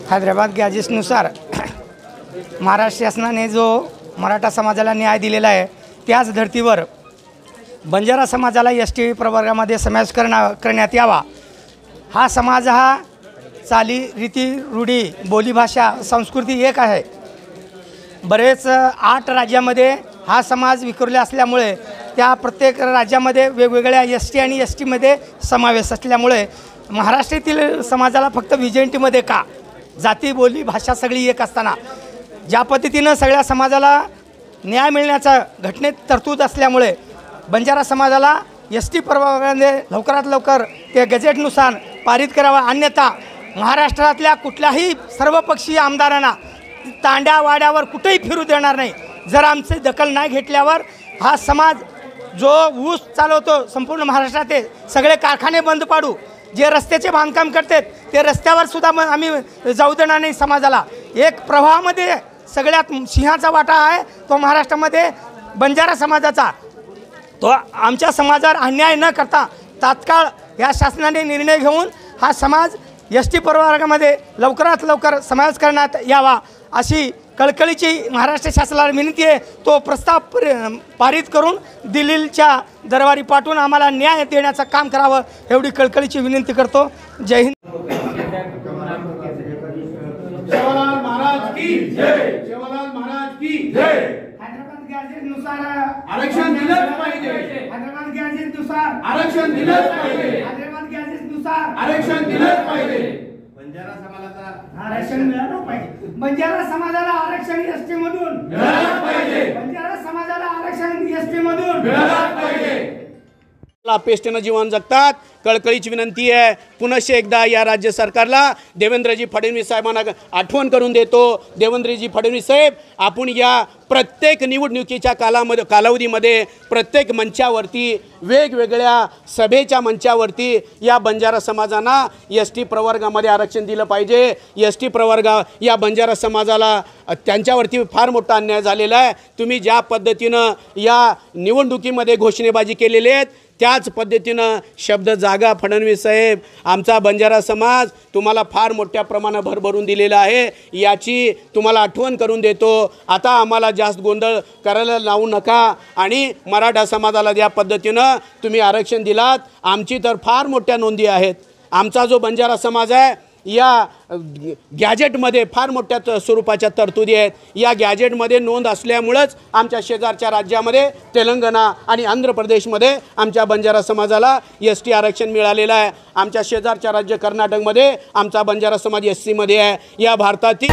हैदराबाद गॅजेट्सनुसार महाराष्ट्र शासनाने जो मराठा समाजाला न्याय दिलेला आहे त्याच धर्तीवर बंजारा समाजाला एसटी प्रवर्गामध्ये समावेश करण्यात यावा। हा समाज हा चाली रीती रूढी बोलीभाषा संस्कृती एक आहे। बरेच 8 राज्यामध्ये हा समाज विखुरले असल्यामुळे त्या प्रत्येक राज्यामध्ये वेगवेगळ्या एसटी आणि एसटीमध्ये समावेश असल्यामुळे महाराष्ट्रातील समाजाला फक्त व्हिजेंटीमध्ये का जाती बोली भाषा सगळी एक असताना ज्या पद्धतीनं सगळ्या समाजाला न्याय मिळण्याचा घटनेत तरतूद असल्यामुळे बंजारा समाजाला एसटी प्रवर्गामध्ये लवकरात लवकर ते गॅजेटनुसार पारित करावा, अन्यथा महाराष्ट्रातल्या कुठल्याही सर्वपक्षीय आमदारांना तांड्या वाड्यावर कुठेही फिरू देणार नाही। जर आमची दखल नाही घेतल्यावर हा समाज जो ऊस चालवतो संपूर्ण महाराष्ट्रात सगळे कारखाने बंद पाडू, जे रस्त्याचे बांधकाम करतात ते रस्त्यावर सुद्धा आम्ही जाऊ देणार नाही। समाजाला एक प्रवाहामध्ये सगळ्यात सिंहाचा वाटा आहे तो महाराष्ट्रामध्ये बंजारा समाजाचा। तो आमच्या समाजावर अन्याय न करता तात्काळ या शासनाने निर्णय घेऊन हा समाज एसटी प्रवर्गामध्ये लवकरात लवकर समावेश करण्यात यावा अशी कळकळीची महाराष्ट्र शासनाला विनंती आहे। तो प्रस्ताव पारित करून दिल्लीच्या दरबारी पाठवून आम्हाला न्याय देण्याचं काम करावं एवढी कळकळीची विनंती करतो। जय हिंद। जवाहरलाल महाराज की जय। जवाहरलाल महाराज की जय। हैदराबाद गॅजेटनुसार आरक्षण दिलंच पाहिजे। हैदराबाद गॅजेटनुसार आरक्षण दिलंच पाहिजे। हैदराबाद गॅजेटनुसार आरक्षण दिलंच पाहिजे। बंजारा समाजाला आरक्षण मिळालं पाहिजे। बंजारा समाजाला आरक्षण एसटी मधून मिळालंच पाहिजे। बंजारा समाजाला आरक्षण एसटी मधून मिळालंच पाहिजे। अपेक्षेनं जीवन जगतात। कळकळीची विनंती आहे पुनश्च एकदा या राज्य सरकारला देवेंद्रजी फडणवीस साहेबांना आठवण करून देतो। देवेंद्रजी फडणवीस साहेब, आपण या प्रत्येक निवडणुकीच्या कालावधीमध्ये प्रत्येक मंचावरती वेगवेगळ्या सभेच्या मंचावरती या बंजारा समाजांना एसटी प्रवर्गामध्ये आरक्षण दिलं पाहिजे। एसटी प्रवर्ग या बंजारा समाजाला त्यांच्यावरती फार मोठा अन्याय झालेला आहे। तुम्ही ज्या पद्धतीनं या निवडणुकीमध्ये घोषणेबाजी केलेली आहेत त्याच पद्धतीनं शब्द जागा फडणवीस साहेब, आमचा बंजारा समाज तुम्हाला फार मोठ्या प्रमाणात भरभरून दिलेला आहे याची तुम्हाला आठवण करून देतो। आता आम्हाला जास्त गोंधळ करायला लावू नका आणि मराठा समाजाला या पद्धतीनं तुम्ही आरक्षण दिलात, आमची तर फार मोठ्या नोंदी आहेत। आमचा जो बंजारा समाज आहे या गॅजेटमध्ये फार मोठ्या स्वरूपाच्या तरतुदी आहेत। या गॅजेटमध्ये नोंद असल्यामुळेच आमच्या शेजारच्या राज्यामध्ये तेलंगणा आणि आंध्र प्रदेशमध्ये आमच्या बंजारा समाजाला एसटी आरक्षण मिळालेलं आहे। आमच्या शेजारच्या राज्य कर्नाटकमध्ये आमचा बंजारा समाज एससीमध्ये आहे। या भारतातील